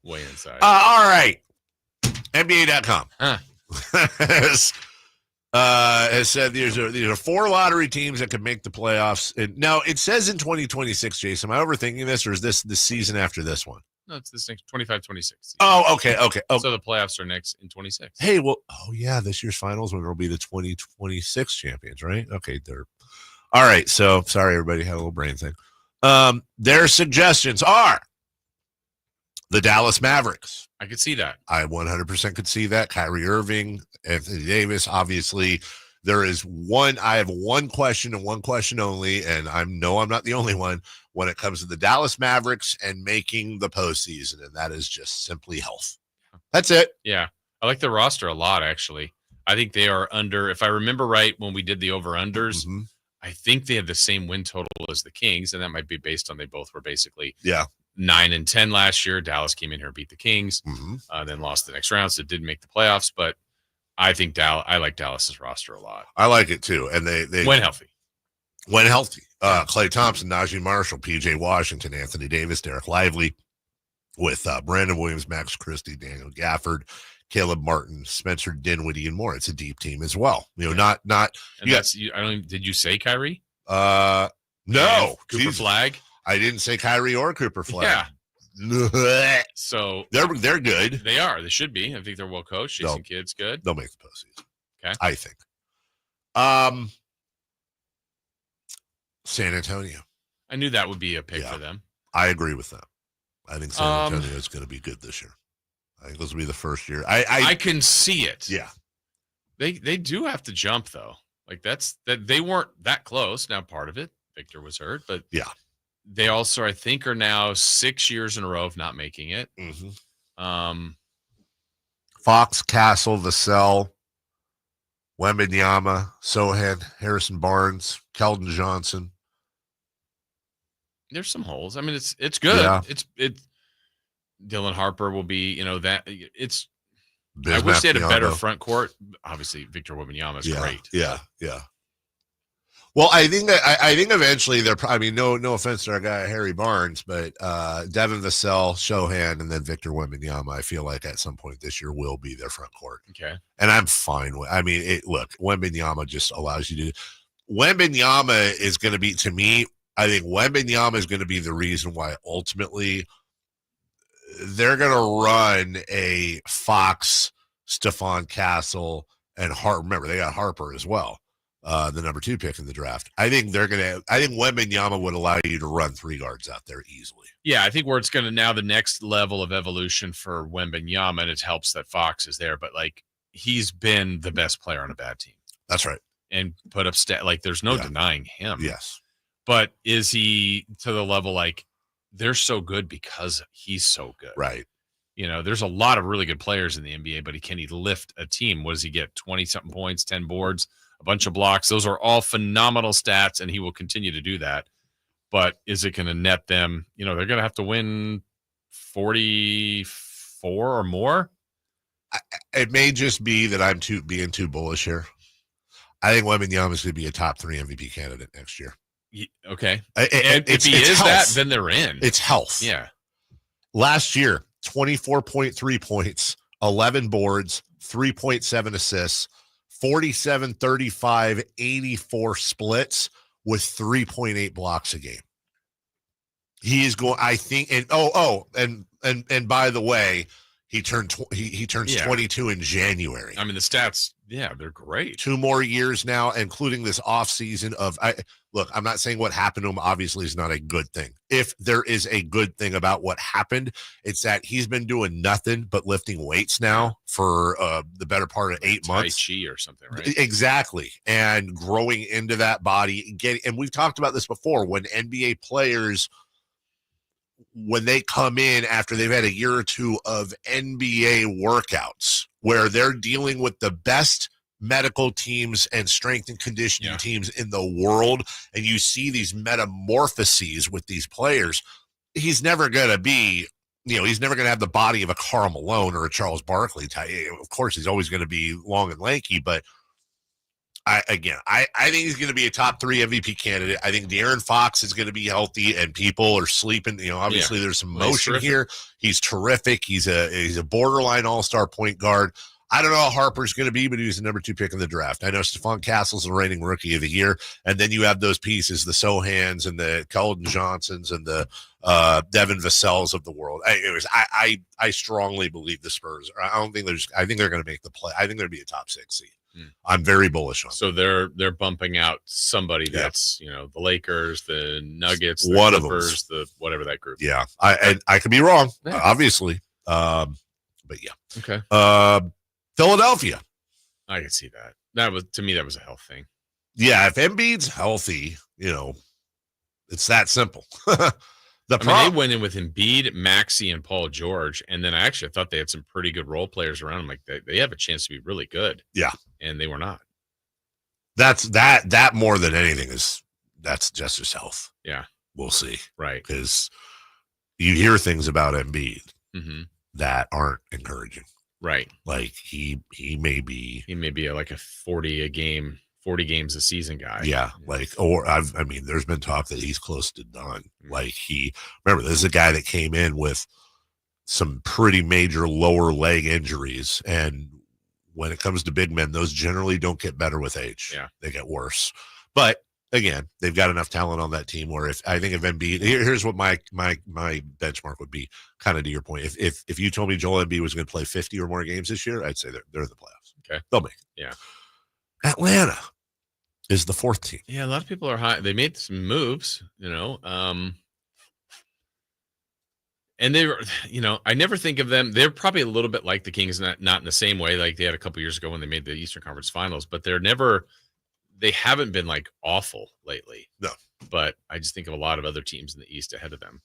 way inside. All right. NBA.com. Has said these are 4 lottery teams that could make the playoffs. Now, it says in 2026, Jason. Am I overthinking this, or is this the season after this one? No, it's this next 25-26. Oh, okay. Oh. So the playoffs are next in 26. Hey, well, yeah, this year's finals will be the 2026 champions, right? Okay, they're all right. So sorry, everybody had a little brain thing. Their suggestions are the Dallas Mavericks. I could see that. I 100% could see that. Kyrie Irving, Anthony Davis. Obviously, there is one. I have one question and one question only, and I'm not the only one when it comes to the Dallas Mavericks and making the postseason, and that is just simply health. That's it. Yeah, I like the roster a lot, actually. I think they are under, if I remember right, when we did the over-unders, I think they had the same win total as the Kings, and that might be based on they both were basically 9-10 last year. Dallas came in here and beat the Kings, then lost the next round, so it didn't make the playoffs. But I think I like Dallas's roster a lot. I like it too, and they when healthy. When healthy, Klay Thompson, Najee Marshall, P.J. Washington, Anthony Davis, Derek Lively, with Brandon Williams, Max Christie, Daniel Gafford, Caleb Martin, Spencer Dinwiddie, and more. It's a deep team as well. Not. And that's I don't even, did you say Kyrie? No. Cooper Flag. I didn't say Kyrie or Cooper Flag. Yeah. So they're good. They are. They should be. I think they're well coached. Jason Kidd's good. They'll make the postseason. Okay. I think. San Antonio. I knew that would be a pick for them. I agree with that. I think San Antonio is going to be good this year. I think this will be the first year. I can see it. Yeah. They do have to jump though. Like that they weren't that close. Now part of it, Victor was hurt, but they also I think are now 6 years in a row of not making it. Fox, Castle, Vassell, Wembanyama, Sohan, Harrison Barnes, Keldon Johnson. There's some holes. I mean, it's good. Yeah. It's Dylan Harper will be, that it's. Bismack, I wish they had a better front court. Obviously, Victor Wembanyama is great. Yeah. Well, I think eventually they're probably no offense to our guy Harry Barnes, but Devin Vassell, Sohan, and then Victor Wembanyama. I feel like at some point this year will be their front court. Okay, and I'm fine with. I mean, look, Wembanyama just allows you to. Wembanyama is going to be, to me. I think Wembanyama is going to be the reason why ultimately they're going to run a Fox, Stephon Castle, and Harper. Remember, they got Harper as well, the number 2 pick in the draft. I think Wembanyama would allow you to run 3 guards out there easily. Yeah, I think where it's going to now the next level of evolution for Wembanyama, and it helps that Fox is there, but like he's been the best player on a bad team. That's right. And put up there's no denying him. Yes. But is he to the level like they're so good because he's so good? Right. There's a lot of really good players in the NBA, but can he lift a team? What does he get? 20-something points, 10 boards, a bunch of blocks. Those are all phenomenal stats, and he will continue to do that. But is it going to net them? They're going to have to win 44 or more. It may just be that I'm being too bullish here. I think Wembanyama is going to be a top 3 MVP candidate next year. Okay. If he is health. That, then they're in. It's health. Yeah. Last year, 24.3 points, 11 boards, 3.7 assists, 47, 35, 84 splits with 3.8 blocks a game. He is going, I think, and by the way, he turns 22 in January. I mean, the stats, they're great. 2 more years now, including this offseason look, I'm not saying what happened to him obviously is not a good thing. If there is a good thing about what happened, it's that he's been doing nothing but lifting weights now for the better part of 8 months. Tai Chi or something, right? Exactly. And growing into that body. And we've talked about this before, when NBA players, when they come in after they've had a year or 2 of NBA workouts where they're dealing with the best medical teams and strength and conditioning teams in the world, and you see these metamorphoses with these players, he's never going to be, he's never going to have the body of a Karl Malone or a Charles Barkley type. Of course, he's always going to be long and lanky, but I think he's going to be a top 3 MVP candidate. I think De'Aaron Fox is going to be healthy, and people are sleeping. Obviously there's some motion here. He's terrific. He's a borderline all-star point guard. I don't know how Harper's going to be, but he was the number 2 pick in the draft. I know Stephon Castle's the reigning rookie of the year, and then you have those pieces, the Sohans and the Keldon Johnsons and the Devin Vassell's of the world. I strongly believe the Spurs. I think they're going to make the play. I think they're going to be a top 6 seed. I'm very bullish on. So they're bumping out somebody that's the Lakers, the Nuggets, the one Clippers, the whatever that group. Yeah, I could be wrong, obviously, but yeah. Okay. Philadelphia. I can see that. That was a health thing. Yeah, if Embiid's healthy, it's that simple. They went in with Embiid, Maxey, and Paul George, and then I actually thought they had some pretty good role players around them. Like they have a chance to be really good. Yeah, and they were not. That more than anything that's just his health. Yeah, we'll see. Right, because you hear things about Embiid that aren't encouraging. Right, like he may be like a 40 games a season guy. Yeah, there's been talk that he's close to done. Like remember, this is a guy that came in with some pretty major lower leg injuries, and when it comes to big men, those generally don't get better with age. Yeah, they get worse. But again, they've got enough talent on that team where if Embiid, here's what my benchmark would be, kind of to your point. If you told me Joel Embiid was going to play 50 or more games this year, I'd say they're in the playoffs. Okay, they'll make it. Yeah. Atlanta is the 4th team. Yeah, a lot of people are high. They made some moves, and they were, I never think of them. They're probably a little bit like the Kings, not in the same way like they had a couple years ago when they made the Eastern Conference Finals, but they haven't been like awful lately. No, but I just think of a lot of other teams in the East ahead of them.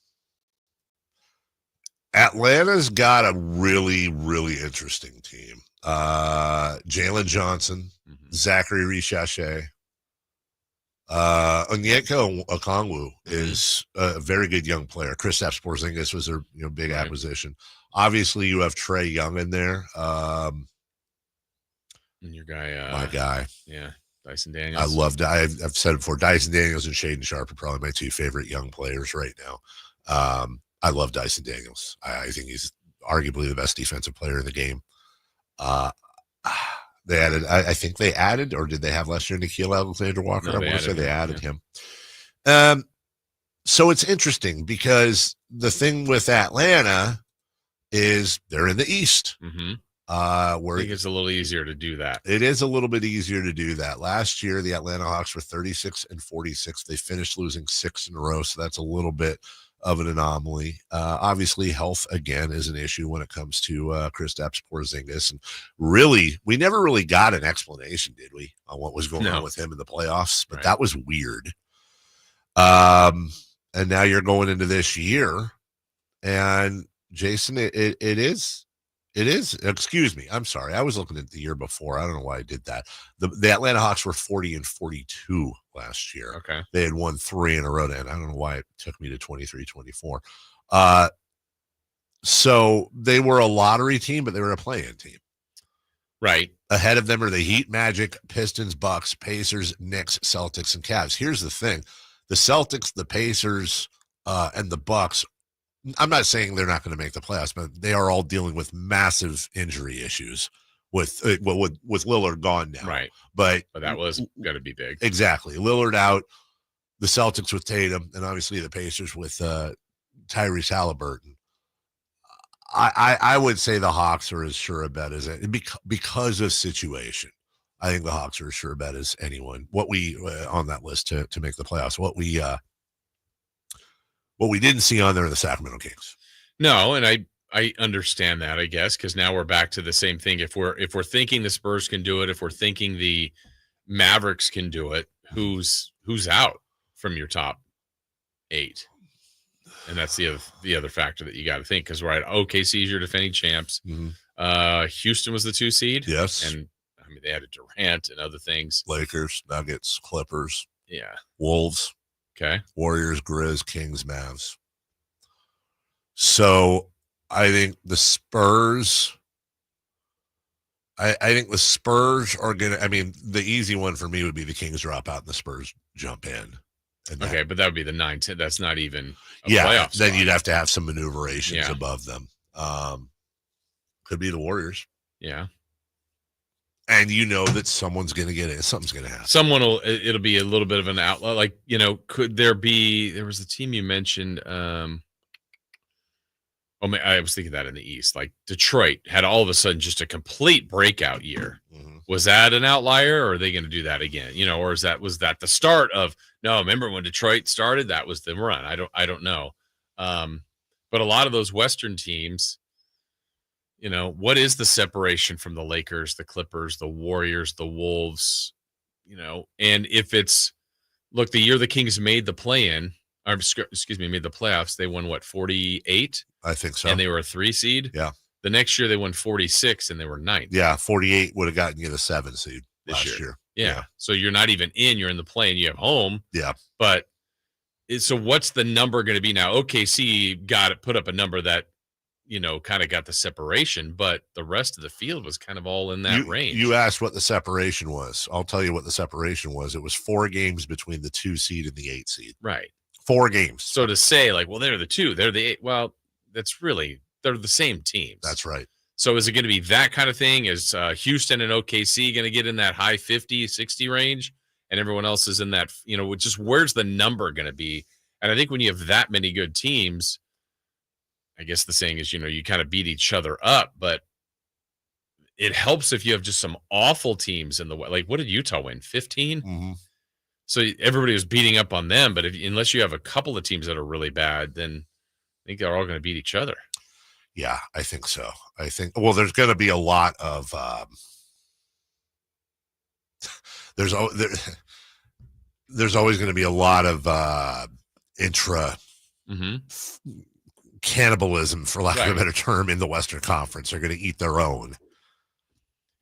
Atlanta's got a really, really interesting team. Jalen Johnson, Zachary Richachet, Onyeka Okongwu is a very good young player. Kristaps Porzingis was a big acquisition. Obviously, you have Trae Young in there. And your guy, my guy, yeah, Dyson Daniels. I've said it before. Dyson Daniels and Shaedon Sharpe are probably my 2 favorite young players right now. I love Dyson Daniels. I think he's arguably the best defensive player in the game. They added, I think they added, or did they have last year, Nickeil Alexander-Walker? No, I want to say they added him. Yeah. So it's interesting because the thing with Atlanta is they're in the East. Where I think it's a little easier to do that. It is a little bit easier to do that. Last year, the Atlanta Hawks were 36-46. They finished losing 6 in a row, so that's a little bit of an anomaly. Obviously, health again is an issue when it comes to Kristaps Porzingis, and really, we never really got an explanation, did we, on what was going on with him in the playoffs? But that was weird. And now you're going into this year, and Jason, it is. Excuse me. I'm sorry. I was looking at the year before. I don't know why I did that. The Atlanta Hawks were 40-42 last year. Okay. They had won 3 in a row, and I don't know why it took me to 23-24. So they were a lottery team, but they were a play-in team. Right. Ahead of them are the Heat, Magic, Pistons, Bucks, Pacers, Knicks, Celtics, and Cavs. Here's the thing. The Celtics, the Pacers, and the Bucks, I'm not saying they're not going to make the playoffs, but they are all dealing with massive injury issues with Lillard gone now. Right. But that was going to be big. Exactly. Lillard out, the Celtics with Tatum, and obviously the Pacers with Tyrese Halliburton. I would say the Hawks are as sure a bet as it because of situation. I think the Hawks are as sure a bet as anyone. What we on that list to make the playoffs. What we didn't see on there are the Sacramento Kings. No, and I understand that, I guess, because now we're back to the same thing. If we're thinking the Spurs can do it, if we're thinking the Mavericks can do it, who's out from your top 8? And that's the other factor that you got to think, because OKC is your defending champs. Houston was the 2 seed. Yes, and I mean they added Durant and other things. Lakers, Nuggets, Clippers. Yeah, Wolves. Okay. Warriors, Grizz, Kings, Mavs. So I think the Spurs I think the Spurs are going to, I mean, the easy one for me would be the Kings drop out and the Spurs jump in. Okay, but that would be the 9-10. That's not even a playoff spot. Then you'd have to have some maneuverations above them. Could be the Warriors. Yeah. And you know that someone's going to get it. Something's going to happen. It'll be a little bit of an outlet. Like, could there was a team you mentioned. I was thinking that in the East, like Detroit had all of a sudden just a complete breakout year. Mm-hmm. Was that an outlier, or are they going to do that again? Or was that the start of? No, remember when Detroit started? That was the run. I don't know. But a lot of those Western teams, what is the separation from the Lakers, the Clippers, the Warriors, the Wolves? And if it's the year the Kings made the play-in. Made the playoffs. They won 48? I think so. And they were a 3 seed. Yeah. The next year they won 46 and they were 9th. Yeah, 48 would have gotten you the 7 seed last year. Yeah. So you're not even in. You're in the play and you have home. Yeah. But so what's the number going to be now? OKC put up a number that kind of got the separation, but the rest of the field was kind of all in that range. You asked what the separation was. I'll tell you what the separation was. It was 4 games between the 2 seed and the 8 seed. Right. 4 games. So to say they're the 2, they're the 8. Well, they're the same teams. That's right. So is it going to be that kind of thing? Is Houston and OKC going to get in that high 50, 60 range, and everyone else is in that, just where's the number going to be? And I think when you have that many good teams, I guess the saying is, you kind of beat each other up, but it helps if you have just some awful teams in the way. Like, what did Utah win? 15? Mm-hmm. So everybody was beating up on them, but unless you have a couple of teams that are really bad, then I think they're all going to beat each other. Yeah, I think so. There's going to be a lot of there's always going to be a lot of intra cannibalism, for lack of a better term, in the Western Conference. They're going to eat their own.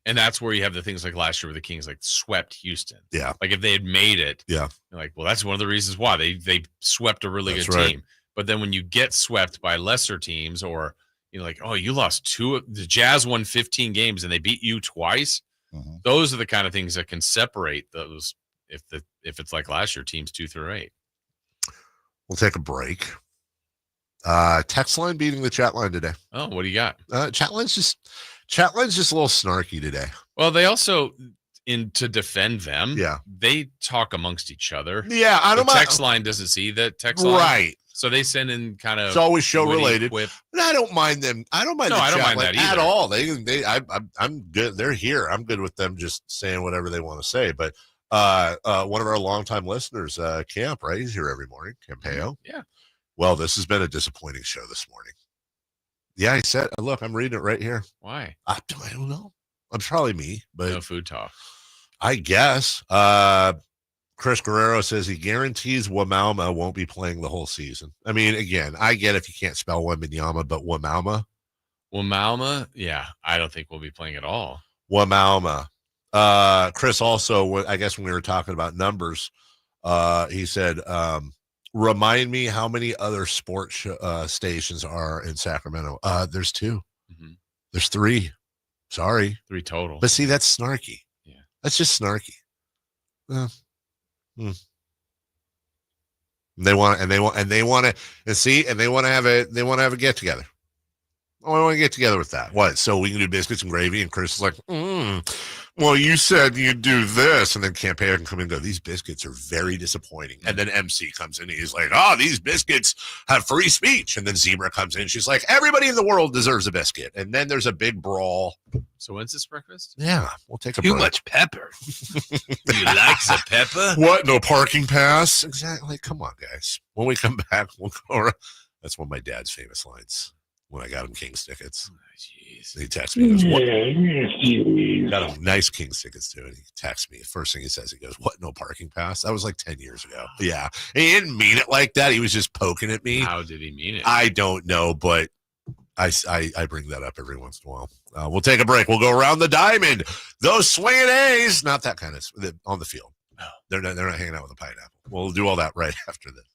And that's where you have the things like last year where the Kings swept Houston. Yeah. Like if they had made it, you're like, well, that's one of the reasons why they swept a really good team. But then when you get swept by lesser teams, or you lost 2, the Jazz won 15 games and they beat you twice. Mm-hmm. Those are the kind of things that can separate those. If it's like last year, teams 2 through 8. We'll take a break. Text line beating the chat line today. Oh, what do you got? Chat line's just a little snarky today. Well, they also, to defend them, yeah, they talk amongst each other. Yeah, I don't mind. Text line doesn't see that text line, right? So they send in kind of. It's always show related. But I don't mind them. I don't mind. No, the I don't chat mind line that either. I'm good. They're here. I'm good with them just saying whatever they want to say. But one of our longtime listeners, Camp, right? He's here every morning. Campeo. Yeah. Well, this has been a disappointing show this morning. Yeah, I said, look, I'm reading it right here. Why? I don't know. It's probably me, but no food talk. I guess. Chris Guerrero says he guarantees Wamauma won't be playing the whole season. I mean, again, I get if you can't spell Wembanyama, but Wamauma, yeah, I don't think we'll be playing at all. Wamauma. Chris also, I guess when we were talking about numbers, he said, remind me how many other sports stations are in Sacramento. There's 2. Mm-hmm. There's 3. Sorry. 3 total. But see, that's snarky. Yeah. That's just snarky. They want to have a get together. Oh, I want to get together with that. What? So we can do biscuits and gravy, and Chris is like, well, you said you'd do this, and then Campeo can come in and go, these biscuits are very disappointing. And then MC comes in, and he's like, these biscuits have free speech. And then Zebra comes in, she's like, everybody in the world deserves a biscuit. And then there's a big brawl. So when's this breakfast? Yeah, we'll take a break. Too much pepper. Do you like the pepper? What? No parking pass? Exactly. Come on, guys. When we come back, we'll go. That's one of my dad's famous lines. When I got him Kings tickets. Jeez. He texted me. He goes, got him nice Kings tickets too. And he texts me. First thing he says, he goes, what? No parking pass? That was like 10 years ago. Yeah. He didn't mean it like that. He was just poking at me. How did he mean it? I don't know, but I bring that up every once in a while. We'll take a break. We'll go around the diamond. Those swinging A's, not that kind of on the field. No, they're not hanging out with a pineapple. We'll do all that right after this.